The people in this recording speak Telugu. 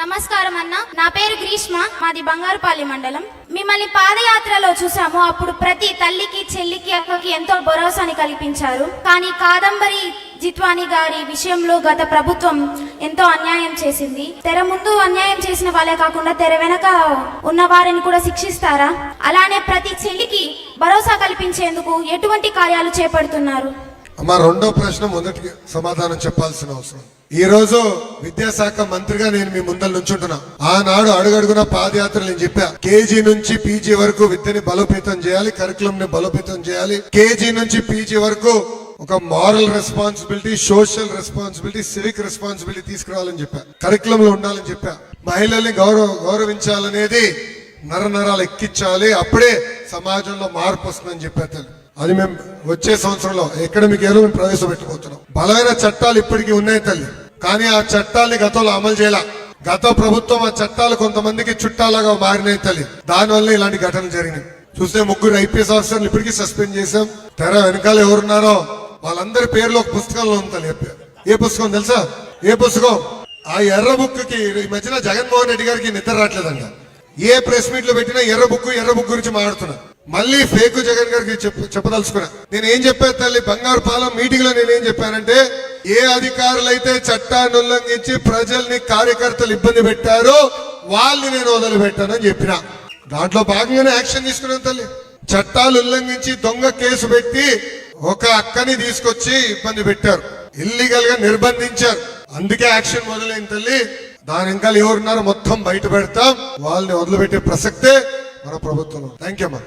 నమస్కారం అన్న, నా పేరు గ్రీష్మ, మాది బంగారుపల్లి మండలం. మిమ్మల్ని పాదయాత్రలో చూసాము. అప్పుడు ప్రతి తల్లికి, చెల్లికి, అక్కకి ఎంతో భరోసాని కల్పించారు. కానీ కాదంబరి జిత్వాని గారి విషయంలో గత ప్రభుత్వం ఎంతో అన్యాయం చేసింది. తెర ముందు అన్యాయం చేసిన వాళ్ళే కాకుండా తెర వెనక ఉన్న వారిని కూడా శిక్షిస్తారా? అలానే ప్రతి చెల్లికి భరోసా కల్పించేందుకు ఎటువంటి కార్యాలు చేపడుతున్నారు? అమ్మా, రెండో ప్రశ్న మొదటికి సమాధానం చెప్పాల్సిన అవసరం. ఈ రోజు విద్యాశాఖ మంత్రిగా నేను మీ ముందర నుంచుంటున్నా. ఆనాడు అడుగడుగున పాదయాత్ర నేను చెప్పా, కేజీ నుంచి పీజీ వరకు విద్యని బలోపేతం చేయాలి, కరికులం ని బలోపేతం చేయాలి. కేజీ నుంచి పీజీ వరకు ఒక moral responsibility, social responsibility, civic responsibility తీసుకురావాలని చెప్పా. కరికులం లో ఉండాలని చెప్పా. మహిళల్ని గౌరవించాలనేది నరనరాలు ఎక్కించాలి, అప్పుడే సమాజంలో మార్పు వస్తుందని చెప్పా. అది మేము వచ్చే సంవత్సరంలో అకాడమిక్ ఇయర్ మేము ప్రవేశపెట్టబోతున్నాం. బలమైన చట్టాలు ఇప్పటికీ ఉన్నాయి తల్లి, కానీ ఆ చట్టాలని గతంలో అమలు చేయాల. గత ప్రభుత్వం ఆ చట్టాలు కొంతమందికి చుట్టాలుగా మారినాయి తల్లి. దానివల్ల ఇలాంటి ఘటనలు జరిగినాయి. చూస్తే 3 IPS ఆఫీసర్లు ఇప్పటికీ సస్పెండ్ చేశాం. తెర వెనకాల ఎవరున్నారో వాళ్ళందరి పేర్లు ఒక పుస్తకంలో ఉంది తల్లి. ఏ పుస్తకం తెలుసా? ఏ పుస్తకం? ఆ ఎర్ర బుక్ కి ఈ మధ్యన జగన్మోహన్ రెడ్డి గారికి నిద్ర రావట్లేదంట. ఏ ప్రెస్ మీట్ లో పెట్టినా ఎర్ర బుక్ గురించి మాట్లాడుతున్నా. మళ్ళీ ఫేక్ జగన్ గారికి చెప్పదలుచుకున్నా. నేను ఏం చెప్పాను తల్లి, బంగారుపాలెం మీటింగ్ లో నేనేం చెప్పానంటే, ఏ అధికారులైతే చట్టాన్ని ఉల్లంఘించి ప్రజల్ని, కార్యకర్తలు ఇబ్బంది పెట్టారో వాళ్ళని నేను వదిలిపెట్టానని చెప్పిన. దాంట్లో భాగంగానే యాక్షన్ తీసుకున్నాను తల్లి. చట్టాలు ఉల్లంఘించి దొంగ కేసు పెట్టి ఒక అక్కని తీసుకొచ్చి ఇబ్బంది పెట్టారు, ఇల్లీగల్ గా నిర్బంధించారు. అందుకే యాక్షన్ మొదలైంది తల్లి. దాని ఇంకా ఎవరున్నారో మొత్తం బయట పెడతాం. వాళ్ళని వదిలిపెట్టే ప్రసక్తే మన ప్రభుత్వం. థ్యాంక్ యూ అమ్మా.